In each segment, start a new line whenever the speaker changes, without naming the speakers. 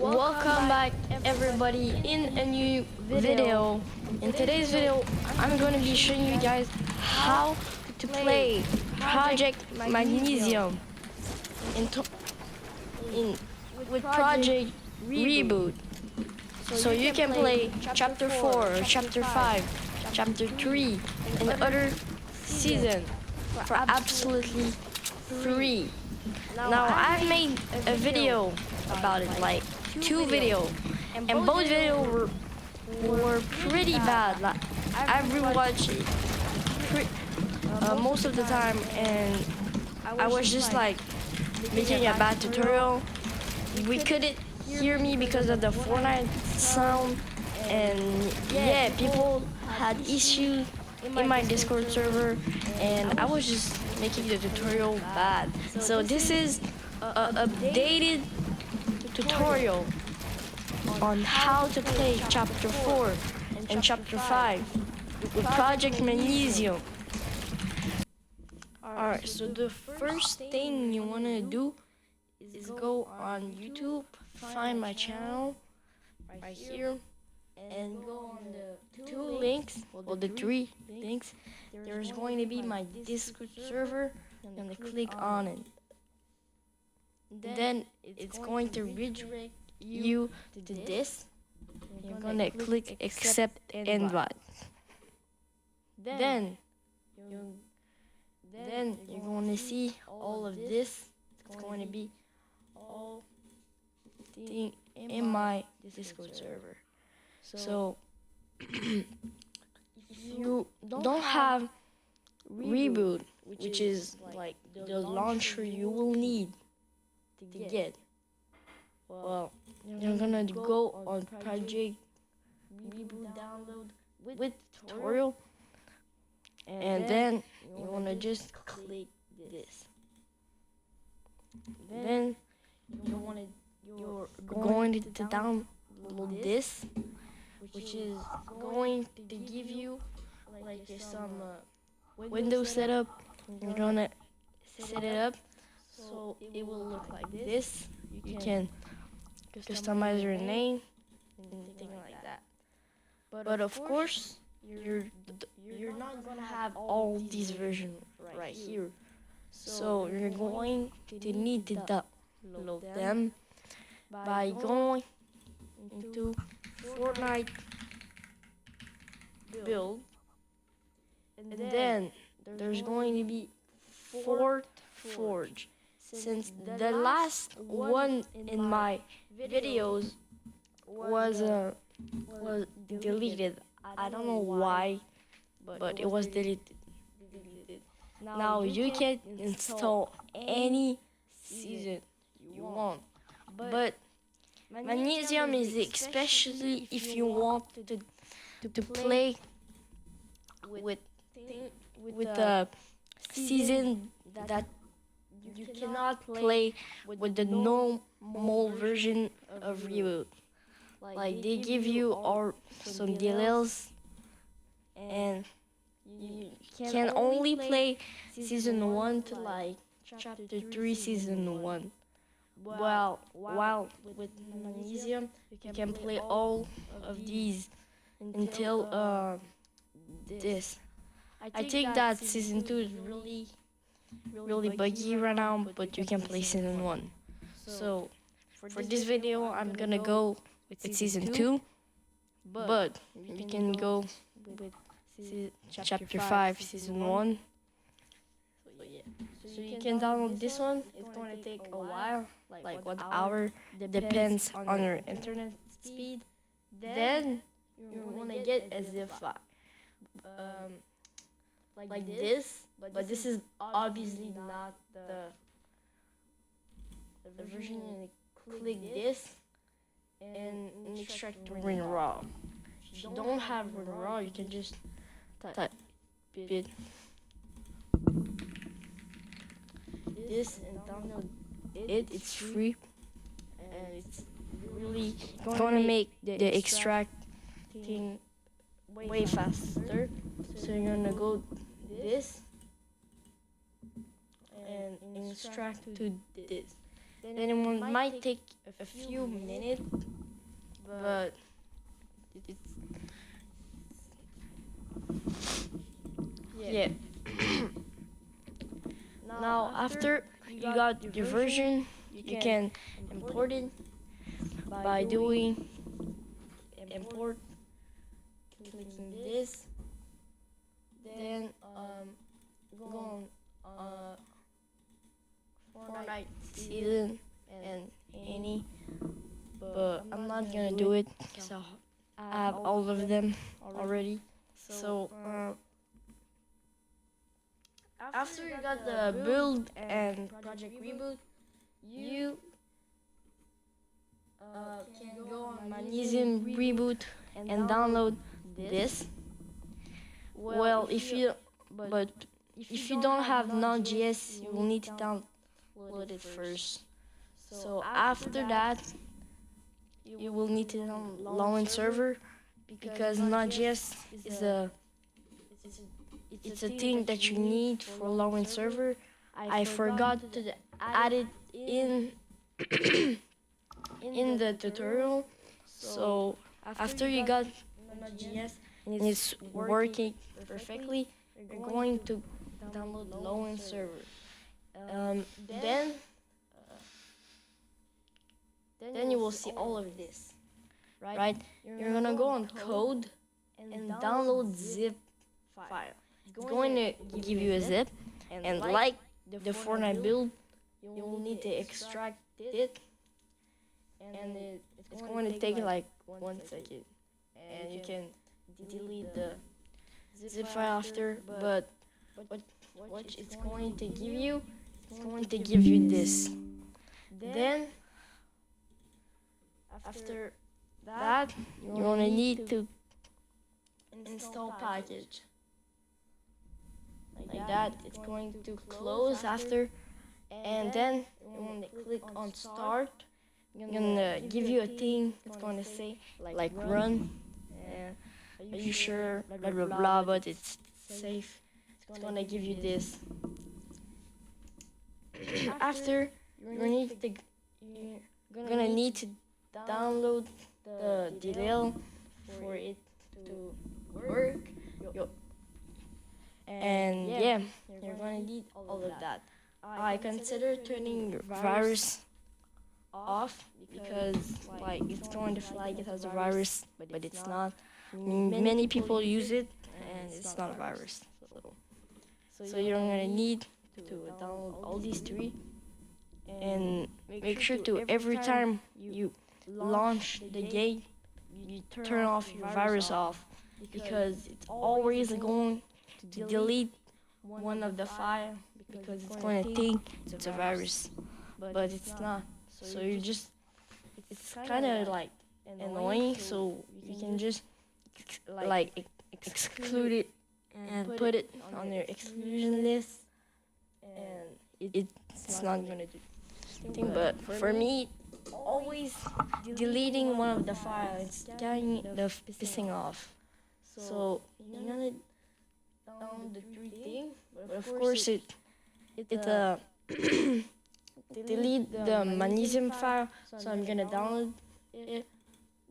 Welcome back everybody in a new video. In today's video, I'm going to be showing you guys how to play Project Magnesium with Project Reboot. So you can play Chapter 4, Chapter 5, Chapter 3, and other season for absolutely free. Now I made a video about it, like 2 videos, and both videos were pretty bad. Like, I rewatched it most of the time, and I was just like making a bad tutorial. We couldn't hear me because of the Fortnite sound, and yeah, people had issues in my Discord server, and I was just making the tutorial bad. So this is an updated tutorial on how to play Chapter 4 and Chapter 5 with Project Magnesium. Alright, so the first thing you want to do is go on YouTube, find my channel right here, and go on the 2 links, or the 3 links. There's going to be my Discord server. You're going to click on it. Then it's going to redirect you to this. You're going to click accept invite. Then you're going to see all of this. It's going to be all thing in my Discord server. So if you don't have Reboot, which is like the launcher you will need to get, well, you're gonna go on Project Reboot download with tutorial, and then you wanna just click this. Then you're going to download this, which is going to give you like some Windows setup. You're gonna set it up so it will look like this. You can customize your name and things like that. But of course, you're not gonna have all these versions right here. So you're going to need to download them by going into Fortnite build, and then there's going to be Forge. Since the last one in my videos was deleted, I don't know why, but it was deleted. Now you can install any season you want, but Magnesium is especially if you want to play with a season that you cannot play with the normal version of Reboot. Like they give you some delays, and you can only play season 1 to like chapter 3 season 1. While with Magnesium you can play all of these until this. I think that season 2 is really buggy right now, but you can play season 1. So for this video I'm gonna go with season 2, but you can go with chapter 5 season 1. So yeah, so you can download this one. It's going to take a while, like 1 hour, depends on your internet speed. Then you're gonna get a zip file like this, but this is obviously not the version. You click this and extract to WinRAR. If you don't have WinRAR, you can just type it this and download it. It's free, and it's really gonna make the extracting way faster. So you're gonna go this and extract to this. then it might take a few minutes, but it's yeah. Now after you got your version, you can import it by doing import, clicking this, then go on fortnite season and any, but I'm not gonna do it because I have all of them already. So after you got the build and project reboot, you can go on Magnesium reboot and download this. Well, if you don't have Node.js, you will need to download it first. So after that, you will need to download Login server, because Node.js is it's a thing that you need for login server. I forgot to add it in in the tutorial. So after you got Node.js and it's working perfectly, you're going to download the login server. Then you will see all of this, right? You're gonna go on code and download zip file. It's going to give you a zip, and like the Fortnite build, you will need to extract it, and it's going to take like 1 second, and you can delete the zip file after. But what it's going to give you, it's going to give you this. Then after that, you're gonna need to install package. Like that, it's going to close after, and then you want to click on start. It's gonna give you a thing. It's going to say like run. Are you sure? Blah blah blah. But it's safe. It's gonna give you this. After you're gonna need to download the DLL for it to work. And yeah, you're gonna need all of that. I consider turning your virus off, because like it's going to flag it as a virus, but it's not. Many people use it and it's not a virus. So you're gonna need to download all these three, and make sure to every time you launch the game, you turn off your virus off, because it's always going to delete one of the file, because it's going to think it's a virus, but it's not. So you just, it's kind of like annoying. So you can just like exclude it and put it on your exclusion list, and it's not gonna do anything. But for me, always deleting one of the files, it's getting the pissing off. So you're gonna download the three things, but of course it delete the magnesium file. So I'm gonna download it.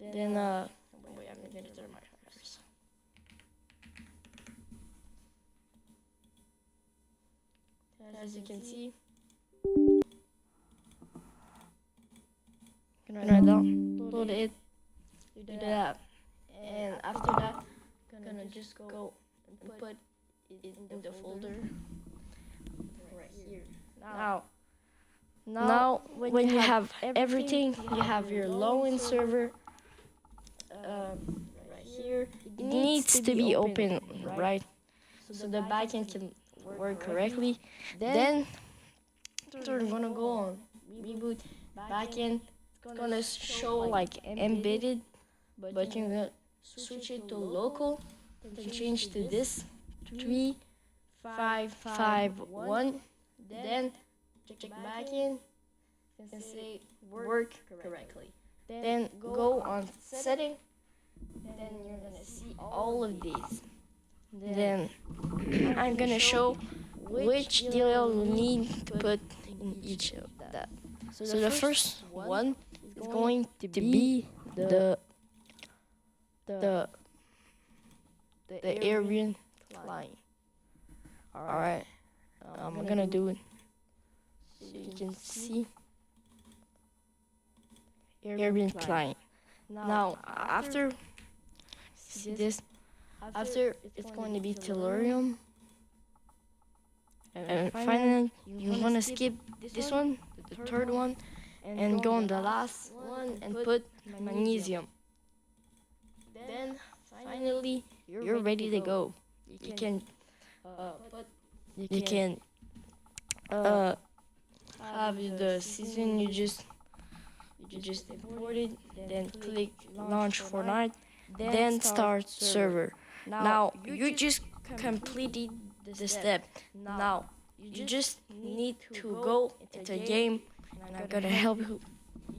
Then wait, I'm gonna turn my virus. As you can see, I'm gonna download it. Do that, and after that, I'm gonna just go and put it in the folder right here. Now when you have everything, you have your login server right here. It needs to be open, right? So the backend can work correctly. Then we're gonna go on reboot backend. It's gonna show like embedded, but you're gonna switch it to local. Then change to this 3551. Then check back in and say work correctly. Then go on setting. Then you're gonna see all of these. Then I'm gonna show which DLL you need to put in each of that. So the first one is going to be the airborne client. Alright, I'm gonna do it so you can see airborne client. Now after this, after it's going to be tellurium, and finally you want to skip this one, the third one, and go on the last one and put magnesium. Then finally you're ready to go. You can have the season. You just import it, then click launch fortnite, then start server. Now you just completed the step. Now you just need to go into game, and I'm gonna help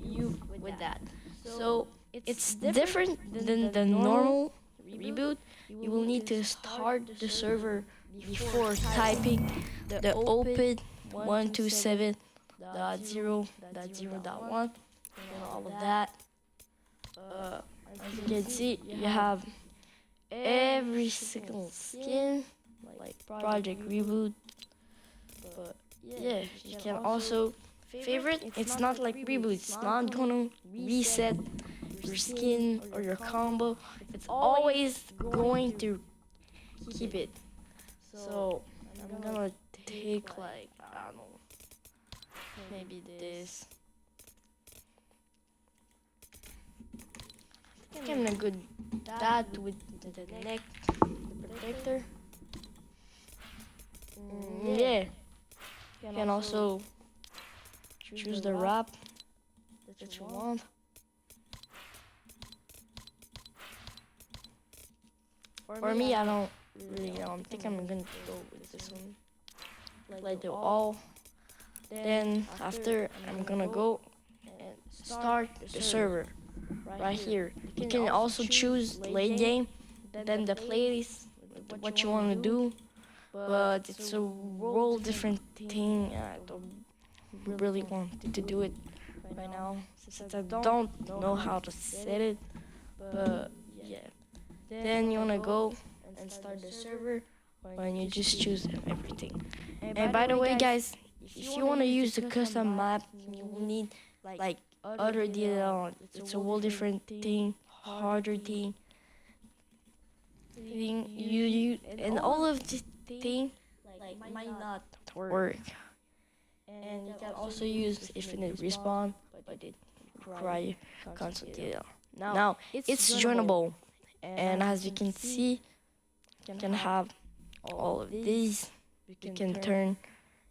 you with that. So it's different than the normal reboot. You will need to start the server before typing the open 127.0.0.1 and all of that. As you can see, you have every single skin, like Project Reboot. But yeah, you can also favorite. It's not like Reboot. It's not gonna reset your skin or your combo. It's always going to keep it. So I'm gonna take like, I don't know, maybe this. I think I'm gonna go that with the neck, the protector. Yeah. You can also choose the wrap that you want. For me, I don't really know. I think I'm gonna go with this one. Like the all. Then after, I'm gonna go and start the server right here. You can also choose late game, then the playlist, what you want to do. But it's a whole different thing. I don't really want to do it right now since I don't know how to set it. But yeah. Then you wanna go and start the server when you just choose everything. And by the way, guys, if you wanna use the custom map, you will need like other DLL. It's a whole different thing, harder thing. You and all of this thing like might not work. And you can also use infinite respawn, but it requires constant DLL. Now it's joinable. And as you can see, you can have all of these. You can turn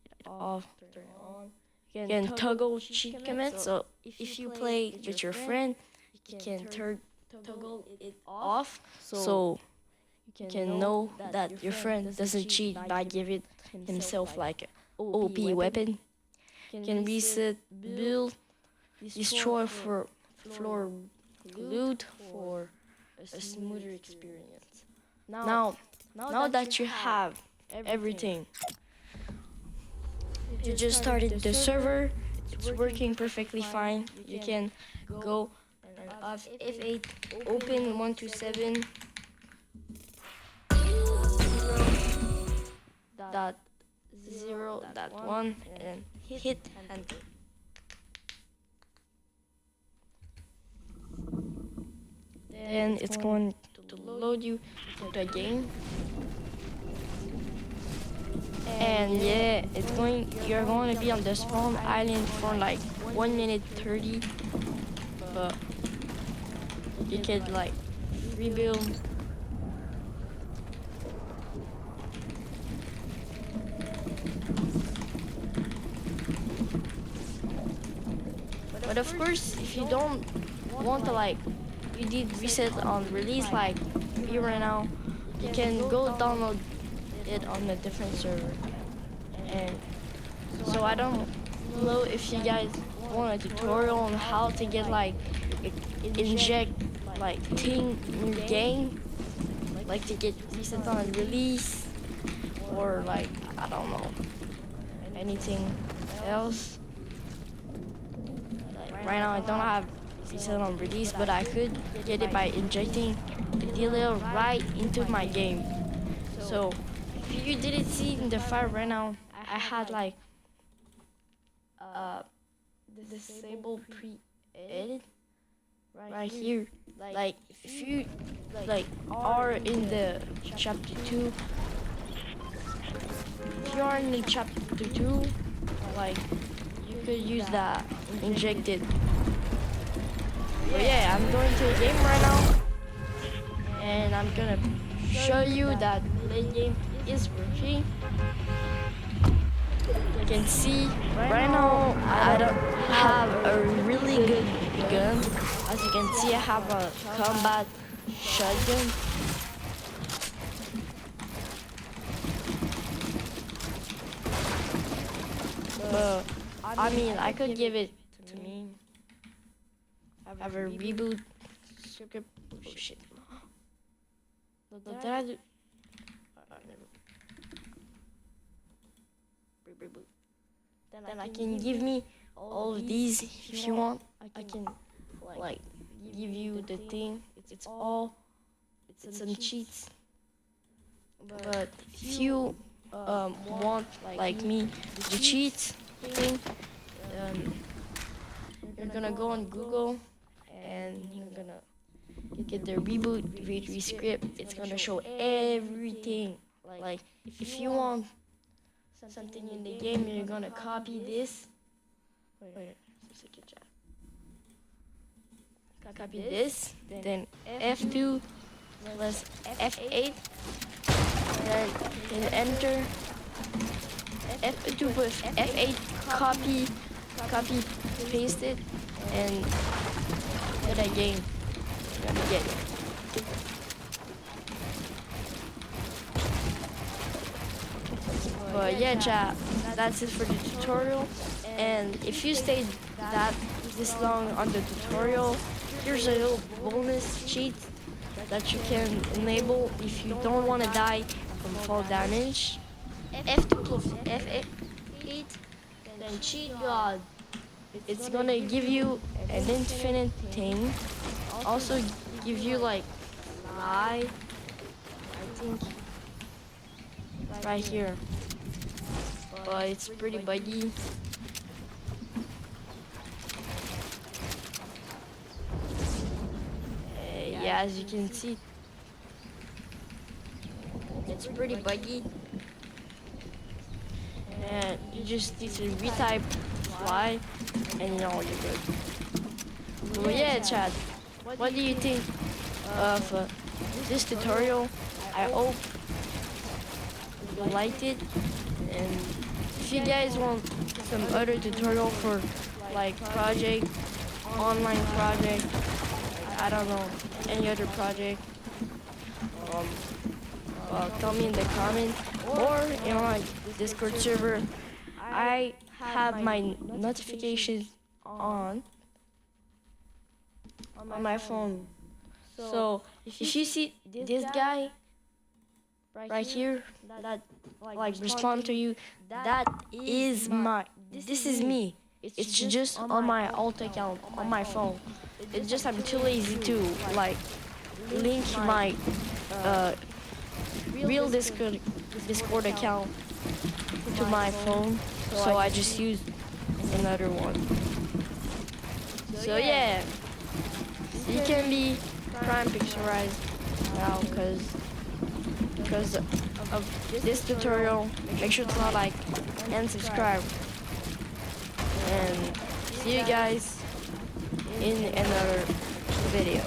it off, turn it on. You can toggle cheat command. So if you play with your friend, you can toggle it off. So you can know that your friend doesn't cheat by giving himself like an OP weapon. You can reset, build, destroy for floor loot for a smoother experience. Now that you have everything, you just started the server. It's working perfectly fine. You can go and F8, open 127.0.0.1 and hit enter. Then it's going to load you into a game. And yeah, you're going to be on the spawn island for like 1 minute 30. But you can like rebuild. But of course, if you don't want to like, you did reset on release like me right now, you can go download it on a different server. And so I don't know if you guys want a tutorial on how to get like inject like thing in your game, like to get reset on release, or like I don't know anything else. right now I don't have resale on release, but I could get it by injecting the dealer right into my game. So if you didn't see in the file right now, I had like disable pre-edit right here. Like if you like are in the chapter 2, if you are in the chapter 2, like you could use that injected. But yeah, I'm going to the game right now, and I'm gonna show you that play game is working. You can see right now I don't have a really good gun. As you can see, I have a combat shotgun. I mean, I could give it to me. I have a reboot script. Oh shit. Did I do? Reboot. Then I can give me all of these if you want. I can like give you the thing. It's some cheats. But if you want like me the cheats thing, you're gonna go on Google and you're gonna get the reboot v3 script. It's gonna show everything. Like if you want something in the game, you're gonna copy this. Wait, copy this, then F2 plus F8, then enter. F2 plus F8, copy, paste it, and get a game. You're gonna get it. But yeah, chat, that's it for the tutorial. And if you stayed this long on the tutorial, here's a little bonus cheat that you can enable if you don't want to die from fall damage. F2 plus F8, then cheat god. It's gonna give you an infinite thing. Also give you like lie, I think, right here. But it's pretty buggy. Yeah, as you can see, it's pretty buggy. And you just need to retype fly, and you know you're good. Well, yeah, chat, what do you think of this tutorial? I hope you liked it, and if you guys want some other tutorial for like project, online project, I don't know, any other project, tell me in the comments or in my Discord server. I have my notifications on my phone. So if you see this guy right here that like respond to you, this is me. It's just on my alt account on my phone. It's just I'm too lazy to like link my real Discord account to my phone, so I just use another one. So yeah, you can be prime pixelized now because of this tutorial. Make sure to like and subscribe, and see you guys in another video.